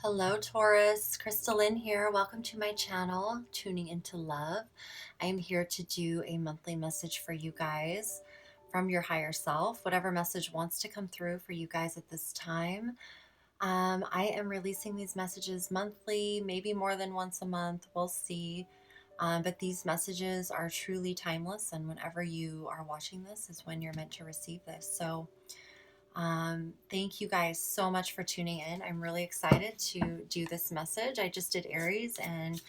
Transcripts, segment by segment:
Hello, Taurus. Crystalline here. Welcome to my channel, Tuning into Love. I am here to do a monthly message for you guys from your higher self, whatever message wants to come through for you guys at this time. I am releasing these messages monthly, maybe more than once a month. We'll see. But these messages are truly timeless, and whenever you are watching this is when you're meant to receive this. So thank you guys so much for tuning in. I'm really excited to do this message. I just did Aries and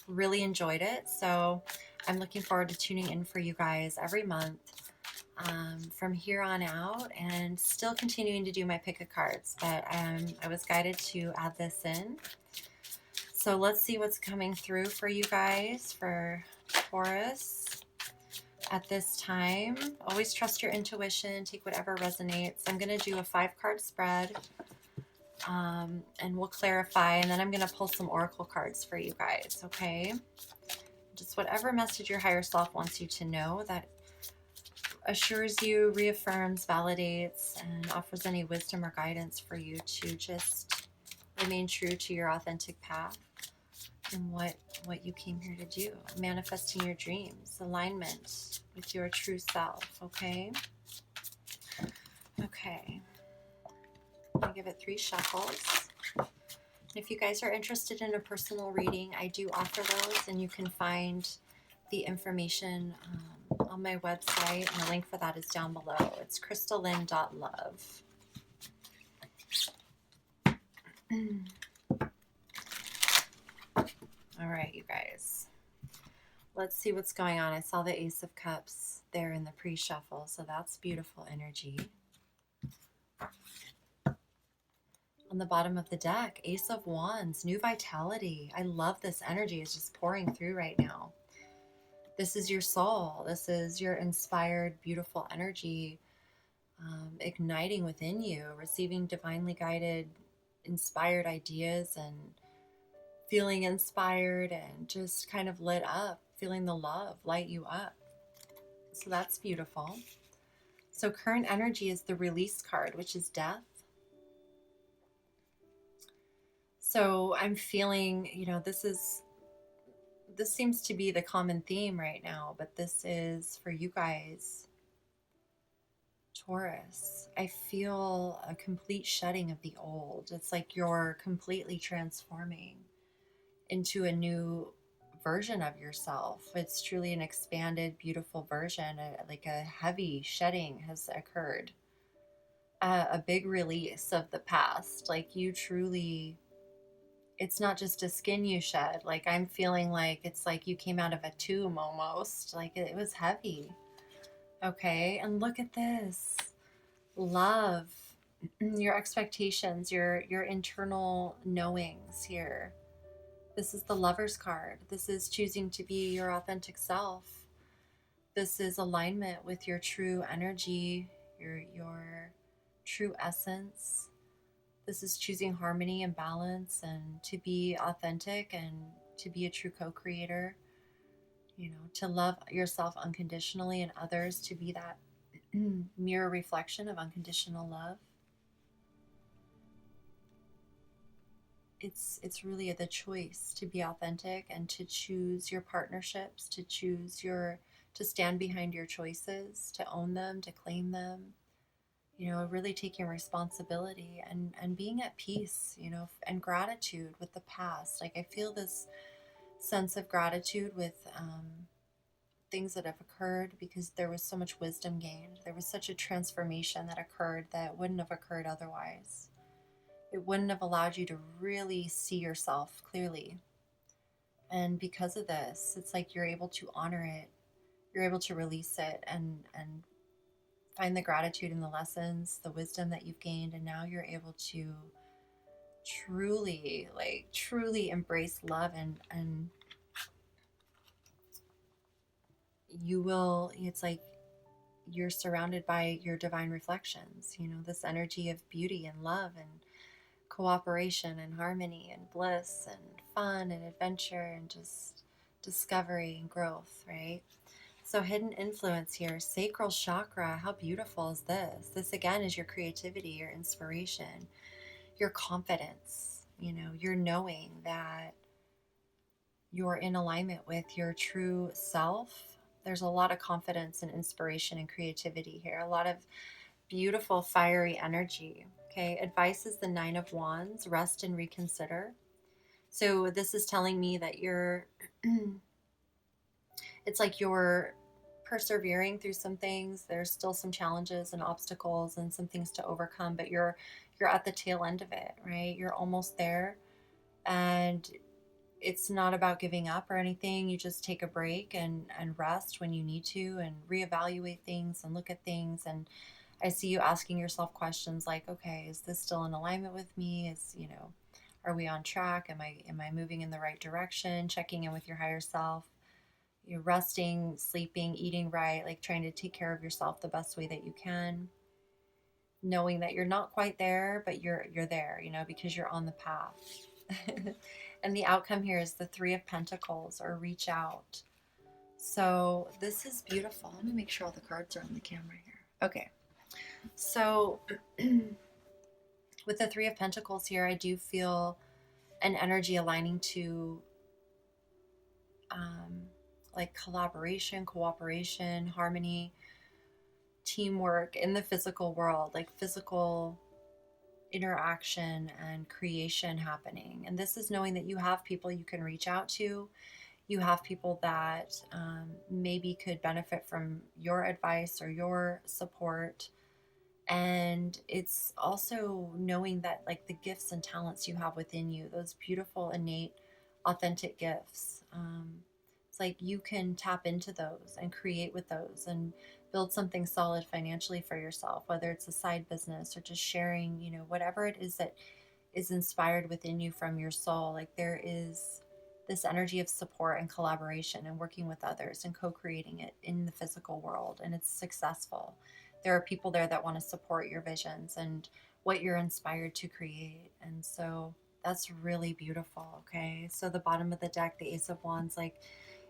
really enjoyed it. So I'm looking forward to tuning in for you guys every month from here on out, and still continuing to do my pick of cards. But I was guided to add this in. So let's see what's coming through for you guys for Taurus at this time. Always trust your intuition, take whatever resonates. I'm going to do a 5-card spread and we'll clarify, and then I'm going to pull some oracle cards for you guys, okay? Just whatever message your higher self wants you to know that assures you, reaffirms, validates, and offers any wisdom or guidance for you to just remain true to your authentic path and what you came here to do. Manifesting your dreams, alignment with your true self, okay? Okay. I'll give it 3 shuffles. And if you guys are interested in a personal reading, I do offer those, and you can find the information on my website, and the link for that is down below. It's crystalline.love. All right, you guys. Let's see what's going on. I saw the Ace of Cups there in the pre-shuffle, so that's beautiful energy. On the bottom of the deck, Ace of Wands, new vitality. I love this energy. It's just pouring through right now. This is your soul. This is your inspired, beautiful energy igniting within you, receiving divinely guided, inspired ideas and feeling inspired and just kind of lit up, feeling the love light you up. So that's beautiful. So current energy is the release card, which is death. So I'm feeling, this seems to be the common theme right now, but this is for you guys, Taurus. I feel a complete shedding of the old. It's like you're completely transforming into a new version of yourself. It's truly an expanded, beautiful version. Like a heavy shedding has occurred. A big release of the past. Like you truly, it's not just a skin you shed. Like I'm feeling like it's like you came out of a tomb almost. Like it was heavy. Okay, and look at this. Love, your expectations, your internal knowings here. This is the Lover's card. This is choosing to be your authentic self. This is alignment with your true energy, your true essence. This is choosing harmony and balance and to be authentic and to be a true co-creator. To love yourself unconditionally and others to be that mirror reflection of unconditional love. It's really the choice to be authentic and to choose your partnerships, to stand behind your choices, to own them, to claim them, really taking responsibility and being at peace, and gratitude with the past. Like I feel this sense of gratitude with things that have occurred because there was so much wisdom gained. There was such a transformation that occurred that wouldn't have occurred otherwise. It wouldn't have allowed you to really see yourself clearly. And because of this, it's like you're able to honor it. You're able to release it and find the gratitude in the lessons, the wisdom that you've gained. And now you're able to truly embrace love and you will, it's like you're surrounded by your divine reflections, this energy of beauty and love and cooperation and harmony and bliss and fun and adventure and just discovery and growth, right? So hidden influence here, sacral chakra. How beautiful is this? This again is your creativity, your inspiration, your confidence. You know, you're knowing that you're in alignment with your true self. There's a lot of confidence and inspiration and creativity here, a lot of beautiful, fiery energy. Okay, advice is the Nine of Wands, rest and reconsider. So, this is telling me that it's like you're persevering through some things. There's still some challenges and obstacles and some things to overcome, but you're at the tail end of it, right? You're almost there. And it's not about giving up or anything. You just take a break and rest when you need to and reevaluate things and look at things. And I see you asking yourself questions like, okay, is this still in alignment with me? Is, are we on track? Am I moving in the right direction? Checking in with your higher self. You're resting, sleeping, eating right, like trying to take care of yourself the best way that you can. Knowing that you're not quite there, but you're there, because you're on the path. And the outcome here is the Three of Pentacles, or reach out. So this is beautiful. Let me make sure all the cards are on the camera here. Okay. So with the Three of Pentacles here, I do feel an energy aligning to like collaboration, cooperation, harmony, teamwork in the physical world, like physical interaction and creation happening. And this is knowing that you have people you can reach out to. You have people that maybe could benefit from your advice or your support. And it's also knowing that, like, the gifts and talents you have within you, those beautiful, innate, authentic gifts, it's like you can tap into those and create with those and build something solid financially for yourself, whether it's a side business or just sharing, whatever it is that is inspired within you from your soul. Like, there is this energy of support and collaboration and working with others and co-creating it in the physical world, and it's successful. There are people there that want to support your visions and what you're inspired to create. And so that's really beautiful. Okay, so the bottom of the deck, the Ace of Wands, like,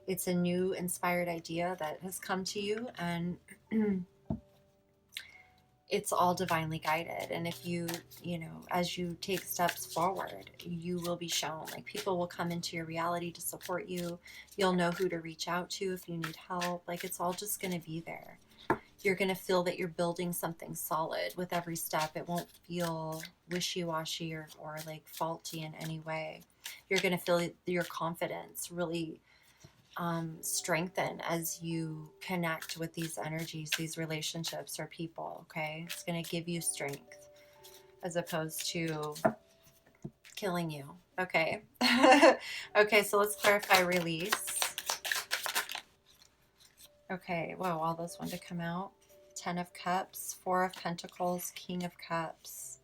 it's a new inspired idea that has come to you, and it's all divinely guided. And if you, as you take steps forward, you will be shown, like, people will come into your reality to support you. You'll know who to reach out to if you need help. Like, it's all just going to be there. You're going to feel that you're building something solid with every step. It won't feel wishy-washy or like faulty in any way. You're going to feel your confidence really strengthen as you connect with these energies, these relationships or people. Okay, it's going to give you strength as opposed to killing you. Okay. Okay, so let's clarify release. Okay, whoa, all those wanted to come out. 10 of Cups, 4 of Pentacles, King of Cups.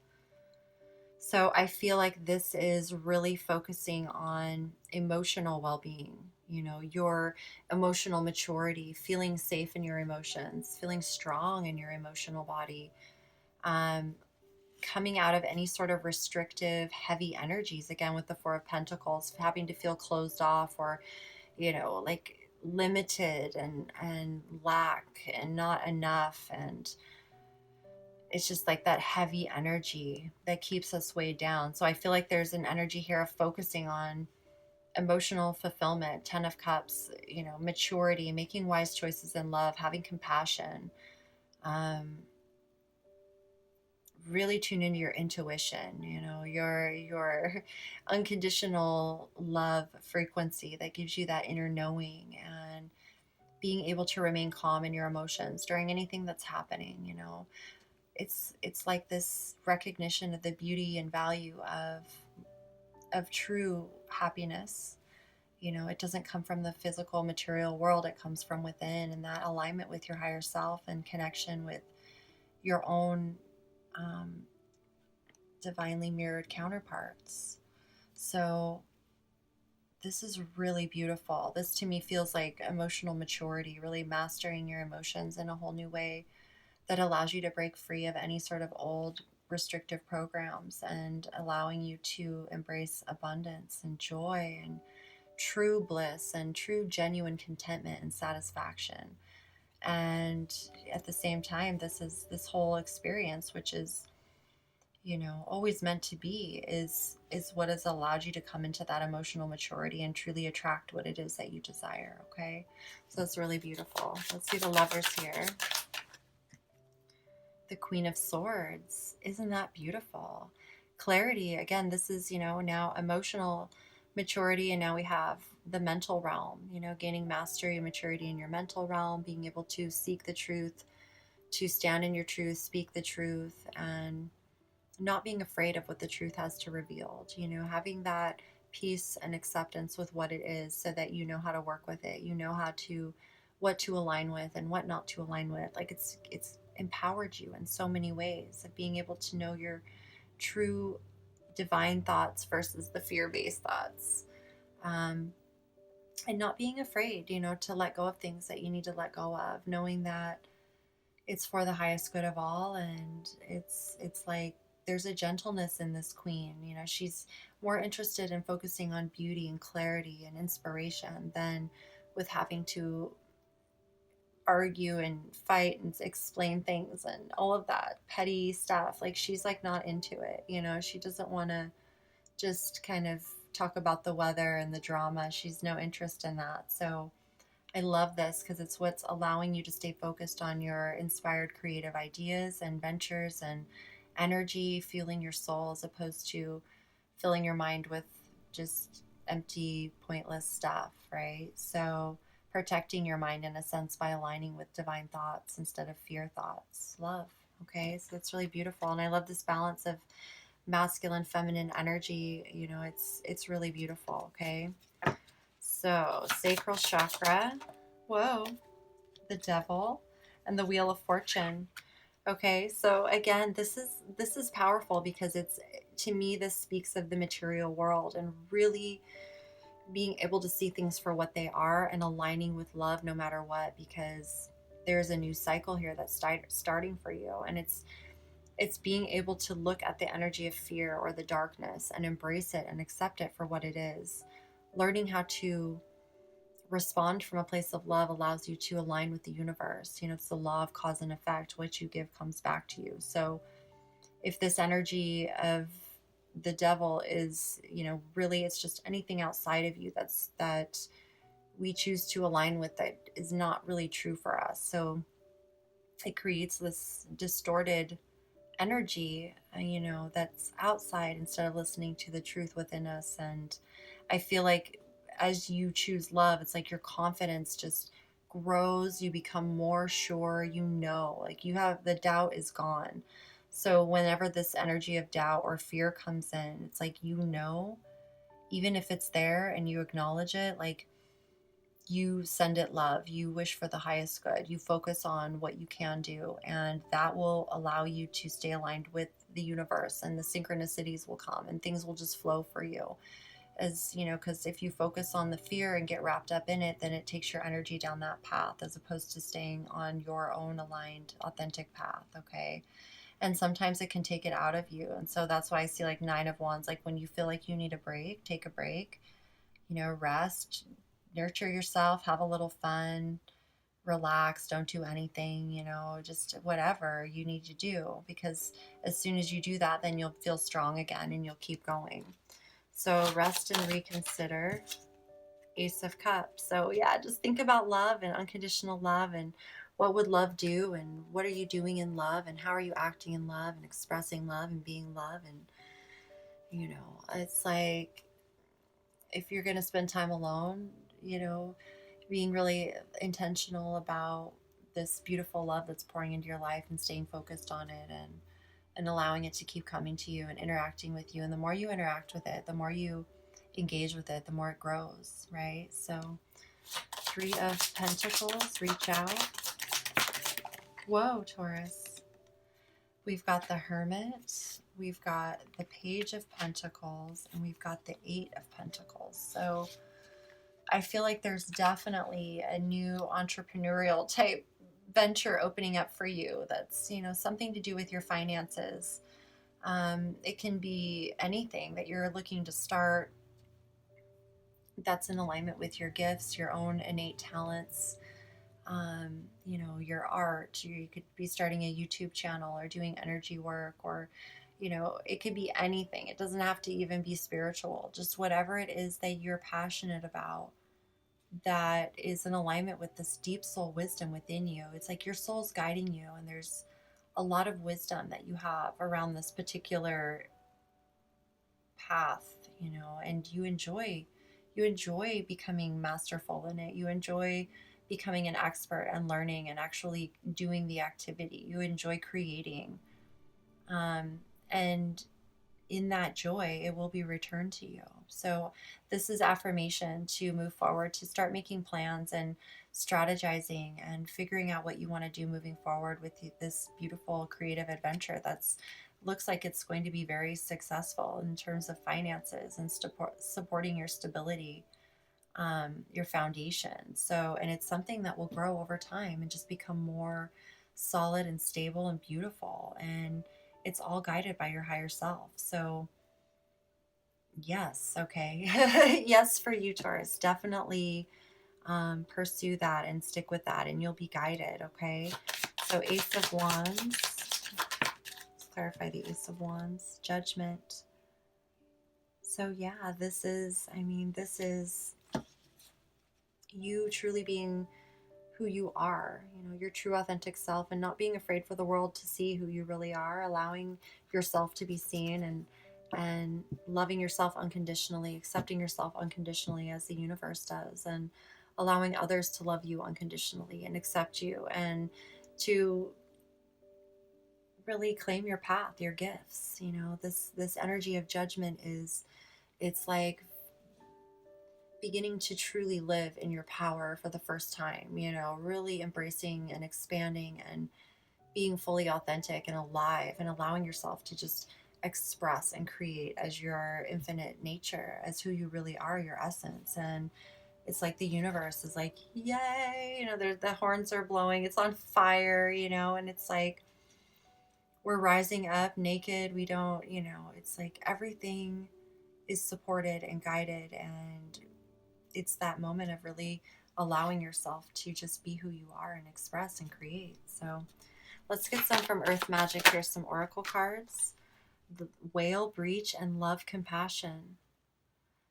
So I feel like this is really focusing on emotional well-being, your emotional maturity, feeling safe in your emotions, feeling strong in your emotional body, coming out of any sort of restrictive, heavy energies, again, with the 4 of Pentacles, having to feel closed off or, like limited and lack and not enough. And it's just like that heavy energy that keeps us weighed down. So I feel like there's an energy here of focusing on emotional fulfillment, 10 of Cups, maturity, making wise choices in love, having compassion, really tune into your intuition, your unconditional love frequency that gives you that inner knowing, and being able to remain calm in your emotions during anything that's happening. It's like this recognition of the beauty and value of true happiness. It doesn't come from the physical material world. It comes from within, and that alignment with your higher self and connection with your own divinely mirrored counterparts. So this is really beautiful. This to me feels like emotional maturity, really mastering your emotions in a whole new way that allows you to break free of any sort of old restrictive programs and allowing you to embrace abundance and joy and true bliss and true genuine contentment and satisfaction. And at the same time, this whole experience, which is, always meant to be is what has allowed you to come into that emotional maturity and truly attract what it is that you desire. Okay, so it's really beautiful. Let's see the Lovers here. The Queen of Swords. Isn't that beautiful? Clarity. Again, this is, now emotional maturity, and now we have the mental realm, gaining mastery and maturity in your mental realm, being able to seek the truth, to stand in your truth, speak the truth, and not being afraid of what the truth has to reveal, having that peace and acceptance with what it is, so that you know how to work with it, what to align with and what not to align with. Like it's empowered you in so many ways of being able to know your true divine thoughts versus the fear-based thoughts. And not being afraid, to let go of things that you need to let go of, knowing that it's for the highest good of all. And it's like there's a gentleness in this queen. She's more interested in focusing on beauty and clarity and inspiration than with having to argue and fight and explain things and all of that petty stuff. Like, she's like not into it. She doesn't want to just kind of talk about the weather and the drama. She's no interest in that. So I love this because it's what's allowing you to stay focused on your inspired creative ideas and ventures and energy, fueling your soul, as opposed to filling your mind with just empty, pointless stuff, right? So protecting your mind in a sense by aligning with divine thoughts instead of fear thoughts. Love. Okay, so it's really beautiful. And I love this balance of masculine, feminine energy. It's really beautiful. Okay. So, sacral chakra. Whoa. The Devil and the Wheel of Fortune. Okay, so again, this is powerful because to me, this speaks of the material world and really being able to see things for what they are and aligning with love no matter what, because there's a new cycle here that's starting for you. And it's being able to look at the energy of fear or the darkness and embrace it and accept it for what it is. Learning how to respond from a place of love allows you to align with the universe. It's the law of cause and effect. What you give comes back to you. So if this energy of the devil is, really it's just anything outside of you that we choose to align with that is not really true for us. So it creates this distorted energy, that's outside instead of listening to the truth within us. And I feel like as you choose love, it's like your confidence just grows. You become more sure, like you have the doubt is gone. So whenever this energy of doubt or fear comes in, it's like, even if it's there and you acknowledge it, like you send it love, you wish for the highest good, you focus on what you can do, and that will allow you to stay aligned with the universe, and the synchronicities will come and things will just flow for you. As because if you focus on the fear and get wrapped up in it, then it takes your energy down that path as opposed to staying on your own aligned, authentic path. Okay. And sometimes it can take it out of you. And so that's why I see like 9 of Wands, like when you feel like you need a break, take a break, rest, nurture yourself, have a little fun, relax, don't do anything, just whatever you need to do. Because as soon as you do that, then you'll feel strong again and you'll keep going. So rest and reconsider. Ace of Cups. So yeah, just think about love and unconditional love, and what would love do, and what are you doing in love, and how are you acting in love and expressing love and being love. And it's like, if you're going to spend time alone, being really intentional about this beautiful love that's pouring into your life and staying focused on it, and allowing it to keep coming to you and interacting with you. And the more you interact with it, the more you engage with it, the more it grows, right? So 3 of Pentacles, reach out. Whoa, Taurus. We've got the Hermit, we've got the Page of Pentacles, and we've got the 8 of Pentacles. So I feel like there's definitely a new entrepreneurial type venture opening up for you that's, something to do with your finances. It can be anything that you're looking to start that's in alignment with your gifts, your own innate talents, your art. You could be starting a YouTube channel or doing energy work, or, You know, it could be anything. It doesn't have to even be spiritual. Just whatever it is that you're passionate about that is in alignment with this deep soul wisdom within you. It's like your soul's guiding you, and there's a lot of wisdom that you have around this particular path, you know, and you enjoy becoming masterful in it. You enjoy becoming an expert and learning and actually doing the activity. You enjoy creating. And in that joy, it will be returned to you. So, this is affirmation to move forward, to start making plans and strategizing and figuring out what you want to do moving forward with this beautiful creative adventure that's looks like it's going to be very successful in terms of finances and supporting your stability, your foundation. So, and it's something that will grow over time and just become more solid and stable and beautiful. And it's all guided by your higher self. So, yes, okay. Yes, for you, Taurus. Definitely pursue that and stick with that, and you'll be guided, okay? So, Ace of Wands. Let's clarify the Ace of Wands. Judgment. So, yeah, this is you truly being who you are, you know, your true authentic self, and not being afraid for the world to see who you really are, allowing yourself to be seen, and loving yourself unconditionally, accepting yourself unconditionally as the universe does, and allowing others to love you unconditionally and accept you, and to really claim your path, your gifts. You know, this energy of judgment is, it's like beginning to truly live in your power for the first time, you know, really embracing and expanding and being fully authentic and alive, and allowing yourself to just express and create as your infinite nature, as who you really are, your essence. And it's like the universe is like, yay, you know, the horns are blowing, it's on fire, you know, and it's like we're rising up naked. We don't, you know, it's like everything is supported and guided, and it's that moment of really allowing yourself to just be who you are and express and create. So let's get some from Earth Magic. Here's some oracle cards. The Whale, Breach, and Love, Compassion.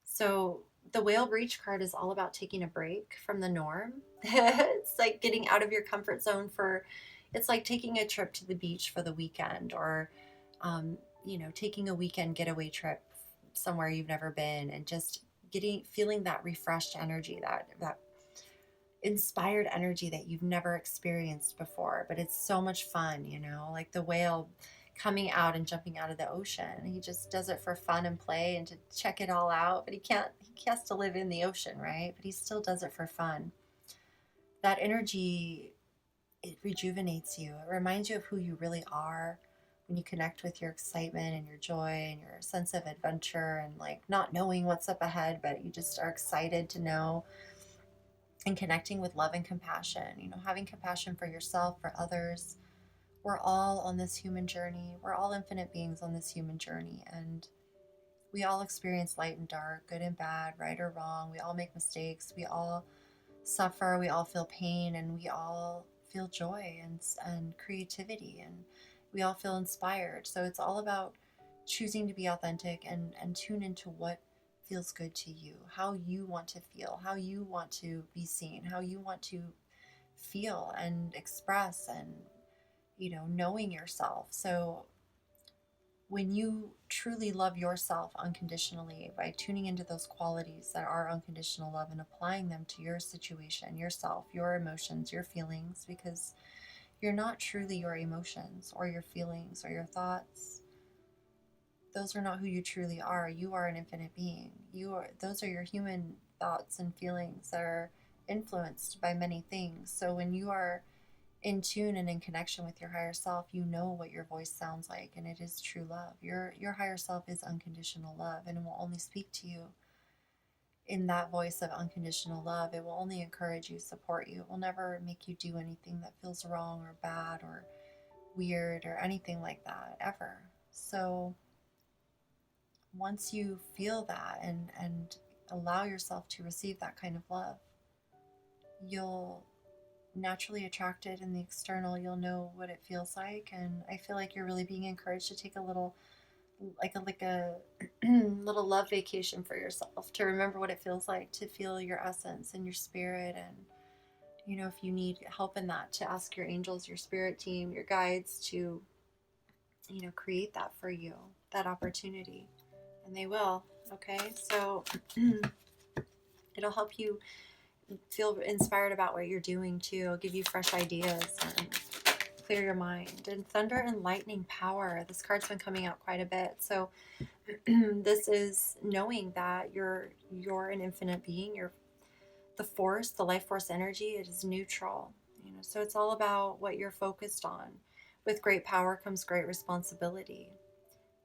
So the Whale Breach card is all about taking a break from the norm. It's like getting out of your comfort zone for, it's like taking a trip to the beach for the weekend, or you know, taking a weekend getaway trip somewhere you've never been, and just feeling that refreshed energy, that inspired energy that you've never experienced before. But it's so much fun, you know, like the whale coming out and jumping out of the ocean. He just does it for fun and play and to check it all out, but he has to live in the ocean, right? But he still does it for fun. That energy, it rejuvenates you. It reminds you of who you really are when you connect with your excitement and your joy and your sense of adventure, and like not knowing what's up ahead, but you just are excited to know, and connecting with love and compassion, you know, having compassion for yourself, for others. We're all on this human journey. We're all infinite beings on this human journey, and we all experience light and dark, good and bad, right or wrong. We all make mistakes. We all suffer. We all feel pain, and we all feel joy and creativity, and we all feel inspired. So it's all about choosing to be authentic and tune into what feels good to you, how you want to feel, how you want to be seen, how you want to feel and express, and, you know, knowing yourself. So when you truly love yourself unconditionally by tuning into those qualities that are unconditional love and applying them to your situation, yourself, your emotions, your feelings, because you're not truly your emotions or your feelings or your thoughts. Those are not who you truly are. You are an infinite being. Those are your human thoughts and feelings that are influenced by many things. So when you are in tune and in connection with your higher self, you know what your voice sounds like, and it is true love. Your higher self is unconditional love, and it will only speak to you in that voice of unconditional love. It will only encourage you, support you. It will never make you do anything that feels wrong or bad or weird or anything like that, ever. So once you feel that and allow yourself to receive that kind of love, you'll naturally attract it in the external. You'll know what it feels like, and I feel like you're really being encouraged to take a little like a little love vacation for yourself, to remember what it feels like to feel your essence and your spirit. And if you need help in that, to ask your angels, your spirit team, your guides to create that for you, that opportunity, and they will. Okay, so it'll help you feel inspired about what you're doing too, give you fresh ideas and clear your mind. And thunder and lightning power, this card's been coming out quite a bit. So this is knowing that you're an infinite being. You're the force, the life force energy. It is neutral, so it's all about what you're focused on. With great power comes great responsibility.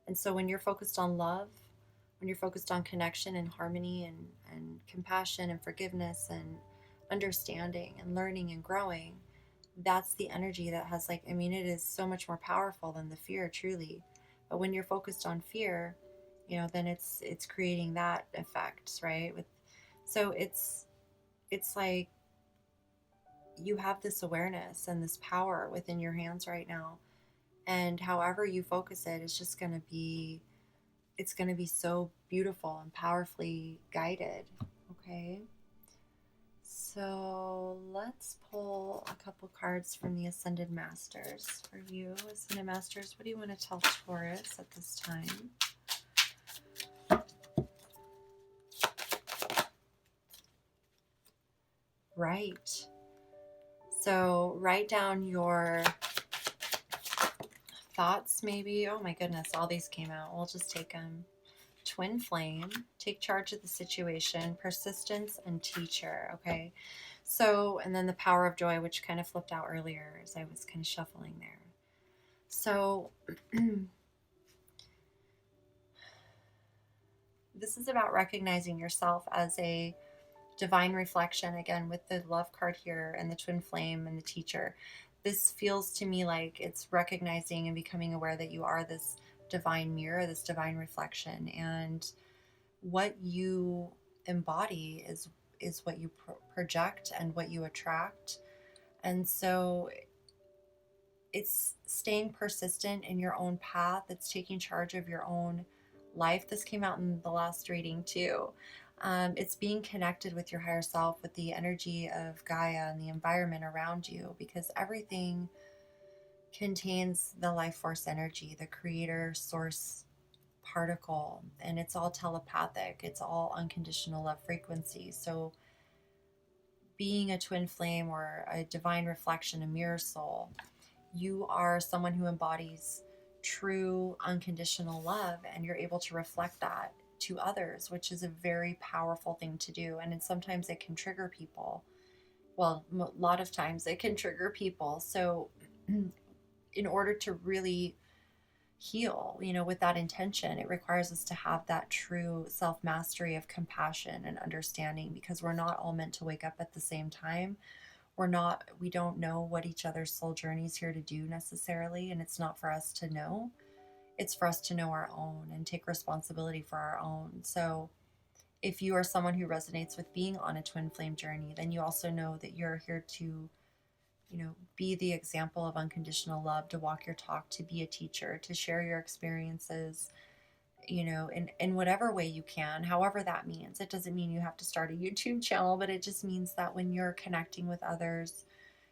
And so when you're focused on love, when you're focused on connection and harmony and compassion and forgiveness and understanding and learning and growing, that's the energy that has, like, I mean, it is so much more powerful than the fear, truly. But when you're focused on fear, then it's creating that effect, right? So it's like you have this awareness and this power within your hands right now, and however you focus it, it's going to be so beautiful and powerfully guided. Okay, so let's pull a couple cards from the Ascended Masters for you. Ascended Masters, what do you want to tell Taurus at this time? Right. So write down your thoughts, maybe. Oh my goodness, all these came out. We'll just take them. Twin flame, take charge of the situation, persistence, and teacher. Okay, so, and then the power of joy, which kind of flipped out earlier as I was kind of shuffling there. So this is about recognizing yourself as a divine reflection, again with the love card here and the twin flame and the teacher. This feels to me like it's recognizing and becoming aware that you are this divine mirror, this divine reflection, and what you embody is what you project and what you attract. And so it's staying persistent in your own path. It's taking charge of your own life. This came out in the last reading too. It's being connected with your higher self, with the energy of Gaia and the environment around you, because everything contains the life force energy, the creator source particle, and it's all telepathic. It's all unconditional love frequency. So being a twin flame or a divine reflection, a mirror soul, you are someone who embodies true unconditional love, and you're able to reflect that to others, which is a very powerful thing to do. And sometimes it can trigger people. Well, a lot of times it can trigger people. So in order to really heal, with that intention, it requires us to have that true self-mastery of compassion and understanding, because we're not all meant to wake up at the same time. We don't know what each other's soul journey is here to do necessarily, and it's not for us to know. It's for us to know our own and take responsibility for our own. So if you are someone who resonates with being on a twin flame journey, then you also know that you're here to be the example of unconditional love, to walk your talk, to be a teacher, to share your experiences, in whatever way you can, however that means. It doesn't mean you have to start a YouTube channel, but it just means that when you're connecting with others,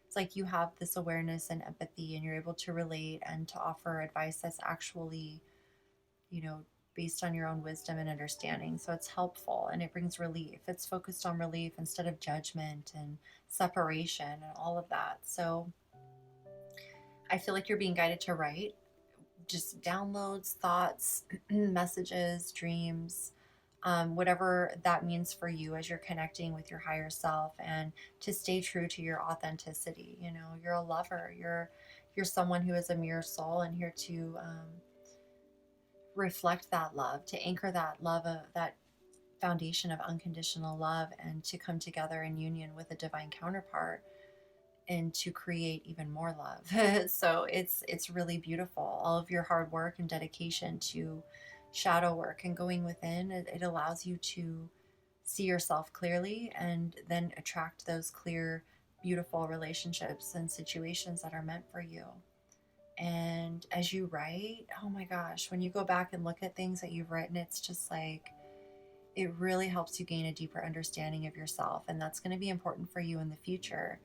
it's like you have this awareness and empathy, and you're able to relate and to offer advice that's actually, based on your own wisdom and understanding. So it's helpful and it brings relief. It's focused on relief instead of judgment and separation and all of that. So I feel like you're being guided to write just downloads, thoughts, messages, dreams, whatever that means for you as you're connecting with your higher self, and to stay true to your authenticity. You're a lover. You're someone who is a mirror soul and here to reflect that love, to anchor that love, of that foundation of unconditional love, and to come together in union with a divine counterpart and to create even more love. So it's really beautiful. All of your hard work and dedication to shadow work and going within, it allows you to see yourself clearly and then attract those clear, beautiful relationships and situations that are meant for you. And as you write, oh my gosh, when you go back and look at things that you've written, it's just like, it really helps you gain a deeper understanding of yourself. And that's going to be important for you in the future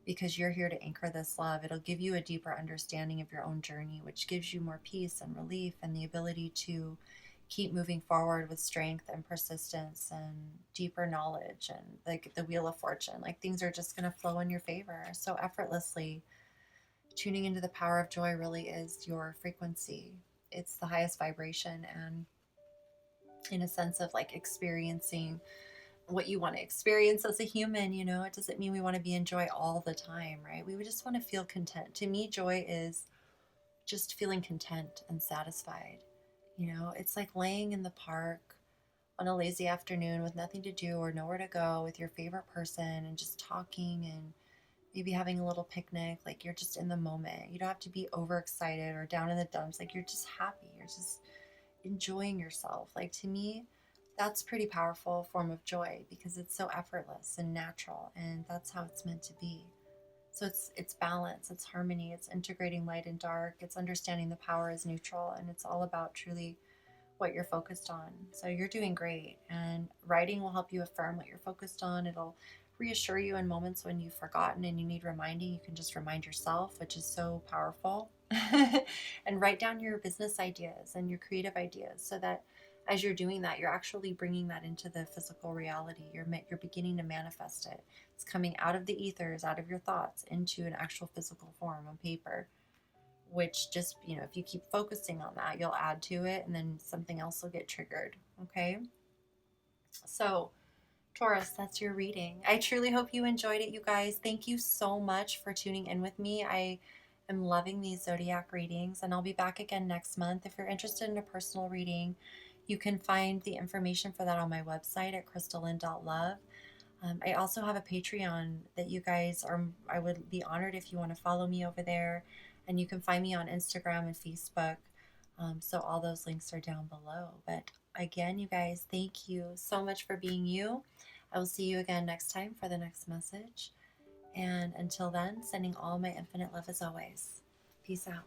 because you're here to anchor this love. It'll give you a deeper understanding of your own journey, which gives you more peace and relief and the ability to keep moving forward with strength and persistence and deeper knowledge and like the wheel of fortune. Like things are just going to flow in your favor so effortlessly. Tuning into the power of joy really is your frequency. It's the highest vibration, and in a sense of like experiencing what you want to experience as a human. It doesn't mean we want to be in joy all the time, right? We would just want to feel content. To me, joy is just feeling content and satisfied. It's like laying in the park on a lazy afternoon with nothing to do or nowhere to go with your favorite person and just talking and maybe having a little picnic. Like you're just in the moment. You don't have to be overexcited or down in the dumps. Like you're just happy. You're just enjoying yourself. Like to me, that's a pretty powerful form of joy because it's so effortless and natural, and that's how it's meant to be. So it's balance, it's harmony, it's integrating light and dark, it's understanding the power is neutral, and it's all about truly what you're focused on. So you're doing great, and writing will help you affirm what you're focused on. It'll reassure you in moments when you've forgotten and you need reminding. You can just remind yourself, which is so powerful. And write down your business ideas and your creative ideas so that as you're doing that, you're actually bringing that into the physical reality. You're beginning to manifest it. It's coming out of the ethers, out of your thoughts, into an actual physical form on paper, which just, if you keep focusing on that, you'll add to it and then something else will get triggered. Okay. So Taurus, that's your reading. I truly hope you enjoyed it, you guys. Thank you so much for tuning in with me. I am loving these zodiac readings, and I'll be back again next month. If you're interested in a personal reading, you can find the information for that on my website at crystallin.love. I also have a Patreon that you guys I would be honored if you want to follow me over there. And you can find me on Instagram and Facebook. So all those links are down below. But again, you guys, thank you so much for being you. I will see you again next time for the next message. And until then, sending all my infinite love as always. Peace out.